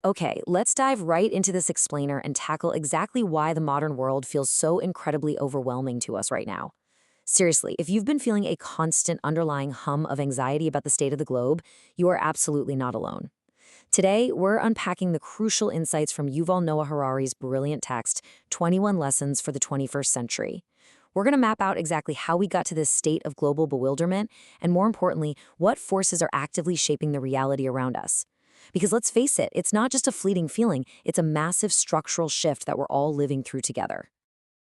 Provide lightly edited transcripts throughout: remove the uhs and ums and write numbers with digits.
Okay, let's dive right into this explainer and tackle exactly why the modern world feels so incredibly overwhelming to us right now. Seriously, if you've been feeling a constant underlying hum of anxiety about the state of the globe, you are absolutely not alone. Today, we're unpacking the crucial insights from Yuval Noah Harari's brilliant text, 21 Lessons for the 21st Century. We're going to map out exactly how we got to this state of global bewilderment, and more importantly, what forces are actively shaping the reality around us. Because let's face it, it's not just a fleeting feeling, it's a massive structural shift that we're all living through together.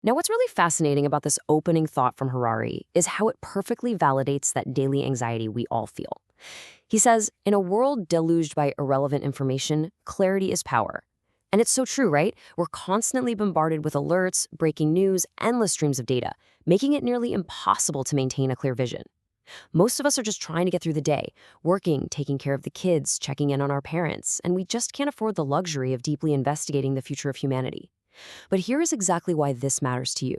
Now, what's really fascinating about this opening thought from Harari is how it perfectly validates that daily anxiety we all feel. He says, in a world deluged by irrelevant information, clarity is power. And it's so true, right? We're constantly bombarded with alerts, breaking news, endless streams of data, making it nearly impossible to maintain a clear vision. Most of us are just trying to get through the day, working, taking care of the kids, checking in on our parents, and we just can't afford the luxury of deeply investigating the future of humanity. But here is exactly why this matters to you.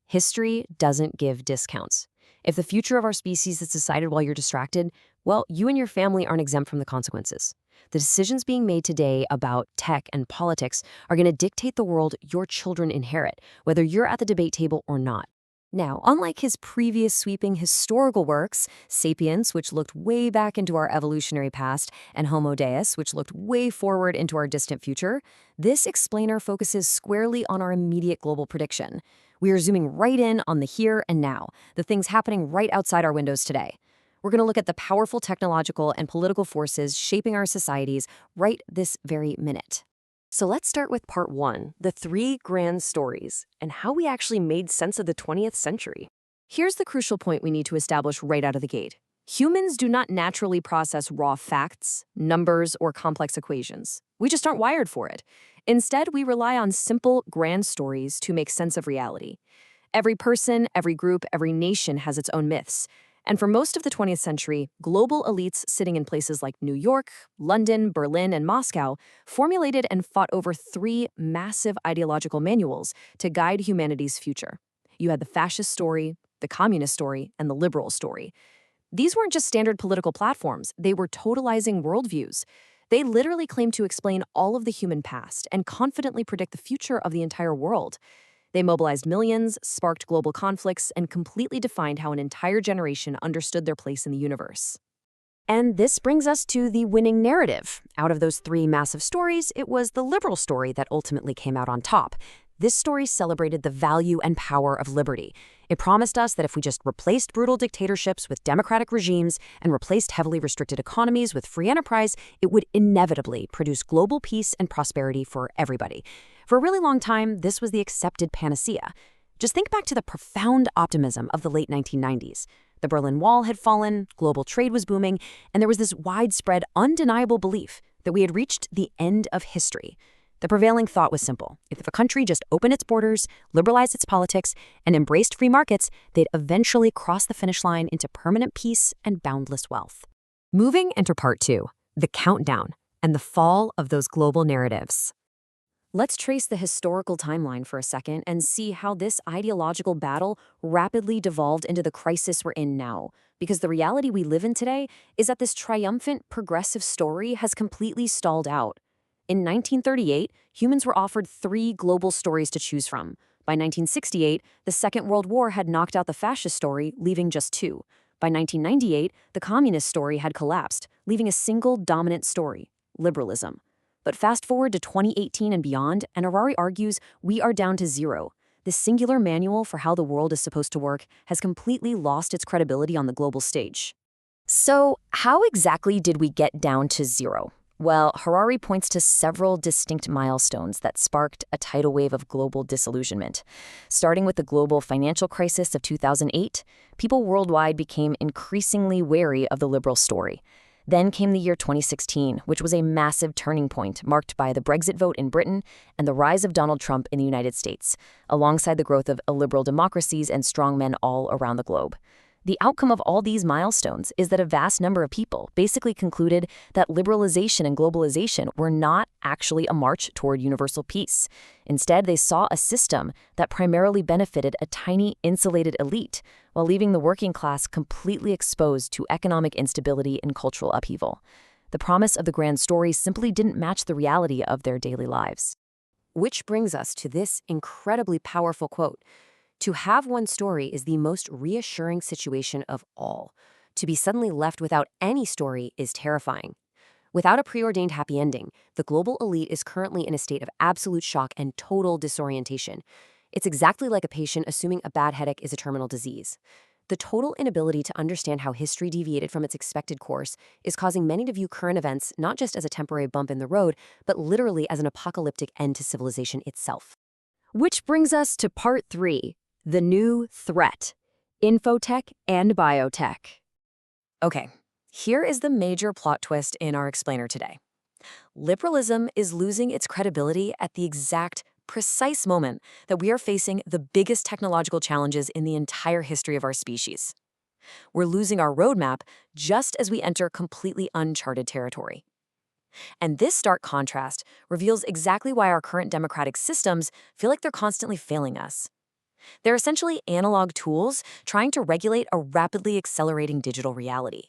History doesn't give discounts. If the future of our species is decided while you're distracted, well, you and your family aren't exempt from the consequences. The decisions being made today about tech and politics are going to dictate the world your children inherit, whether you're at the debate table or not. Now, unlike his previous sweeping historical works, *Sapiens*, which looked way back into our evolutionary past, and *Homo Deus*, which looked way forward into our distant future, this explainer focuses squarely on our immediate global prediction. We are zooming right in on the here and now, the things happening right outside our windows today. We're going to look at the powerful technological and political forces shaping our societies right this very minute. So let's start with part one, the three grand stories, and how we actually made sense of the 20th century. Here's the crucial point we need to establish right out of the gate. Humans do not naturally process raw facts, numbers, or complex equations. We just aren't wired for it. Instead, we rely on simple, grand stories to make sense of reality. Every person, every group, every nation has its own myths. And for most of the 20th century, global elites sitting in places like New York, London, Berlin, and Moscow formulated and fought over three massive ideological manuals to guide humanity's future. You had the fascist story, the communist story, and the liberal story. These weren't just standard political platforms, they were totalizing worldviews. They literally claimed to explain all of the human past and confidently predict the future of the entire world. They mobilized millions, sparked global conflicts, and completely defined how an entire generation understood their place in the universe. And this brings us to the winning narrative. Out of those three massive stories, it was the liberal story that ultimately came out on top. This story celebrated the value and power of liberty. It promised us that if we just replaced brutal dictatorships with democratic regimes and replaced heavily restricted economies with free enterprise, it would inevitably produce global peace and prosperity for everybody. For a really long time, this was the accepted panacea. Just think back to the profound optimism of the late 1990s. The Berlin Wall had fallen, global trade was booming, and there was this widespread, undeniable belief that we had reached the end of history. The prevailing thought was simple. If a country just opened its borders, liberalized its politics, and embraced free markets, they'd eventually cross the finish line into permanent peace and boundless wealth. Moving into part two, the countdown and the fall of those global narratives. Let's trace the historical timeline for a second and see how this ideological battle rapidly devolved into the crisis we're in now. Because the reality we live in today is that this triumphant, progressive story has completely stalled out. In 1938, humans were offered three global stories to choose from. By 1968, the Second World War had knocked out the fascist story, leaving just two. By 1998, the communist story had collapsed, leaving a single dominant story: liberalism. But fast forward to 2018 and beyond, and Harari argues we are down to zero. This singular manual for how the world is supposed to work has completely lost its credibility on the global stage. So, how exactly did we get down to zero? Well, Harari points to several distinct milestones that sparked a tidal wave of global disillusionment. Starting with the global financial crisis of 2008, people worldwide became increasingly wary of the liberal story. Then came the year 2016, which was a massive turning point marked by the Brexit vote in Britain and the rise of Donald Trump in the United States, alongside the growth of illiberal democracies and strongmen all around the globe. The outcome of all these milestones is that a vast number of people basically concluded that liberalization and globalization were not actually a march toward universal peace. Instead, they saw a system that primarily benefited a tiny, insulated elite, while leaving the working class completely exposed to economic instability and cultural upheaval. The promise of the grand story simply didn't match the reality of their daily lives. Which brings us to this incredibly powerful quote. To have one story is the most reassuring situation of all. To be suddenly left without any story is terrifying. Without a preordained happy ending, the global elite is currently in a state of absolute shock and total disorientation. It's exactly like a patient assuming a bad headache is a terminal disease. The total inability to understand how history deviated from its expected course is causing many to view current events not just as a temporary bump in the road, but literally as an apocalyptic end to civilization itself. Which brings us to part 3, the new threat: infotech and biotech. Okay, here is the major plot twist in our explainer today. Liberalism is losing its credibility at the exact, precise moment that we are facing the biggest technological challenges in the entire history of our species. We're losing our roadmap just as we enter completely uncharted territory. And this stark contrast reveals exactly why our current democratic systems feel like they're constantly failing us. They're essentially analog tools trying to regulate a rapidly accelerating digital reality.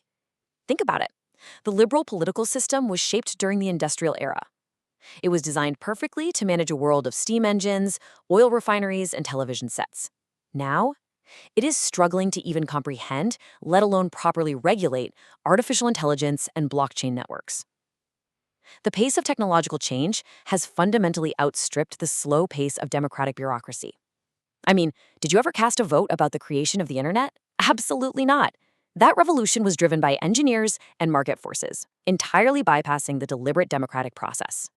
Think about it. The liberal political system was shaped during the industrial era. It was designed perfectly to manage a world of steam engines, oil refineries, and television sets. Now, it is struggling to even comprehend, let alone properly regulate, artificial intelligence and blockchain networks. The pace of technological change has fundamentally outstripped the slow pace of democratic bureaucracy. I mean, did you ever cast a vote about the creation of the internet? Absolutely not. That revolution was driven by engineers and market forces, entirely bypassing the deliberate democratic process.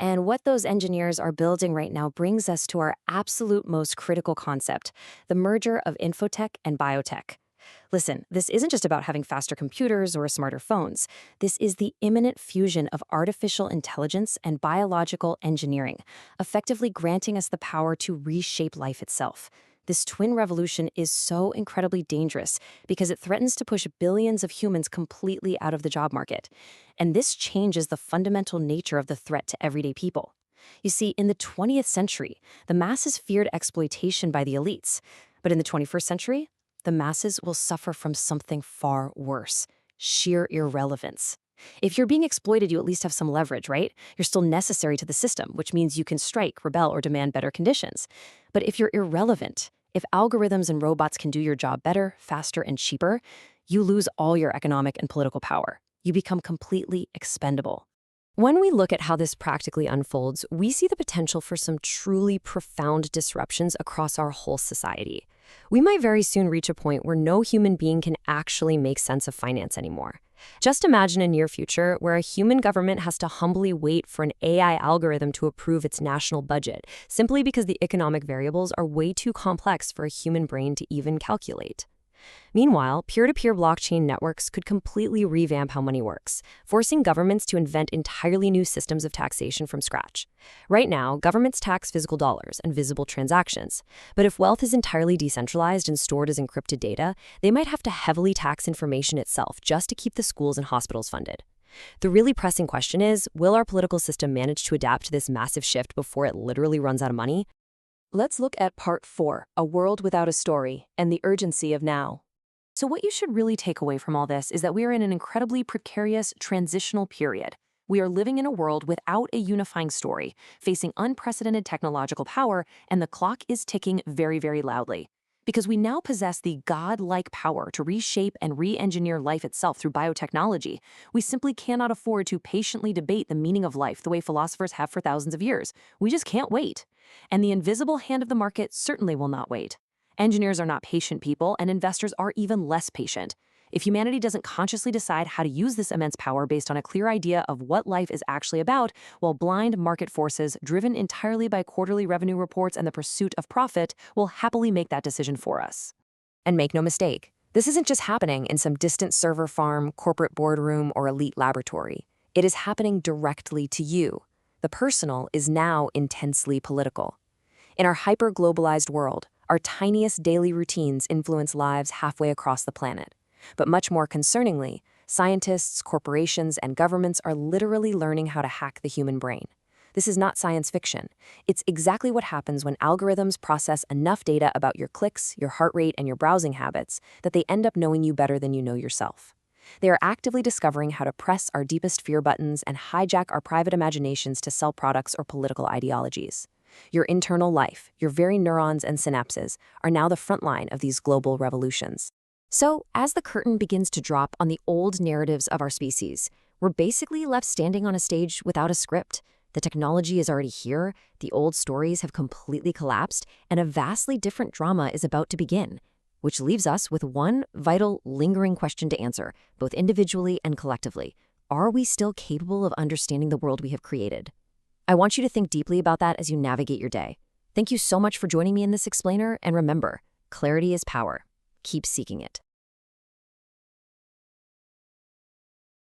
And what those engineers are building right now brings us to our absolute most critical concept, the merger of infotech and biotech. Listen, this isn't just about having faster computers or smarter phones. This is the imminent fusion of artificial intelligence and biological engineering, effectively granting us the power to reshape life itself. This twin revolution is so incredibly dangerous because it threatens to push billions of humans completely out of the job market. And this changes the fundamental nature of the threat to everyday people. You see, in the 20th century, the masses feared exploitation by the elites. But in the 21st century, the masses will suffer from something far worse: sheer irrelevance. If you're being exploited, you at least have some leverage, right? You're still necessary to the system, which means you can strike, rebel, or demand better conditions. But if you're irrelevant, if algorithms and robots can do your job better, faster, and cheaper, you lose all your economic and political power. You become completely expendable. When we look at how this practically unfolds, we see the potential for some truly profound disruptions across our whole society. We might very soon reach a point where no human being can actually make sense of finance anymore. Just imagine a near future where a human government has to humbly wait for an AI algorithm to approve its national budget, simply because the economic variables are way too complex for a human brain to even calculate. Meanwhile, peer-to-peer blockchain networks could completely revamp how money works, forcing governments to invent entirely new systems of taxation from scratch. Right now, governments tax physical dollars and visible transactions. But if wealth is entirely decentralized and stored as encrypted data, they might have to heavily tax information itself just to keep the schools and hospitals funded. The really pressing question is, will our political system manage to adapt to this massive shift before it literally runs out of money? Let's look at part 4, a world without a story, and the urgency of now. So what you should really take away from all this is that we are in an incredibly precarious transitional period. We are living in a world without a unifying story, facing unprecedented technological power, and the clock is ticking very, very loudly. Because we now possess the god-like power to reshape and re-engineer life itself through biotechnology, we simply cannot afford to patiently debate the meaning of life the way philosophers have for thousands of years. We just can't wait. And the invisible hand of the market certainly will not wait. Engineers are not patient people, and investors are even less patient. If humanity doesn't consciously decide how to use this immense power based on a clear idea of what life is actually about, while blind market forces, driven entirely by quarterly revenue reports and the pursuit of profit, will happily make that decision for us. And make no mistake, this isn't just happening in some distant server farm, corporate boardroom, or elite laboratory. It is happening directly to you. The personal is now intensely political. In our hyper-globalized world, our tiniest daily routines influence lives halfway across the planet. But much more concerningly, scientists, corporations, and governments are literally learning how to hack the human brain. This is not science fiction. It's exactly what happens when algorithms process enough data about your clicks, your heart rate, and your browsing habits that they end up knowing you better than you know yourself. They are actively discovering how to press our deepest fear buttons and hijack our private imaginations to sell products or political ideologies. Your internal life, your very neurons and synapses, are now the front line of these global revolutions. So, as the curtain begins to drop on the old narratives of our species, we're basically left standing on a stage without a script. The technology is already here, the old stories have completely collapsed, and a vastly different drama is about to begin. Which leaves us with one vital, lingering question to answer, both individually and collectively. Are we still capable of understanding the world we have created? I want you to think deeply about that as you navigate your day. Thank you so much for joining me in this explainer, and remember, clarity is power. Keep seeking it.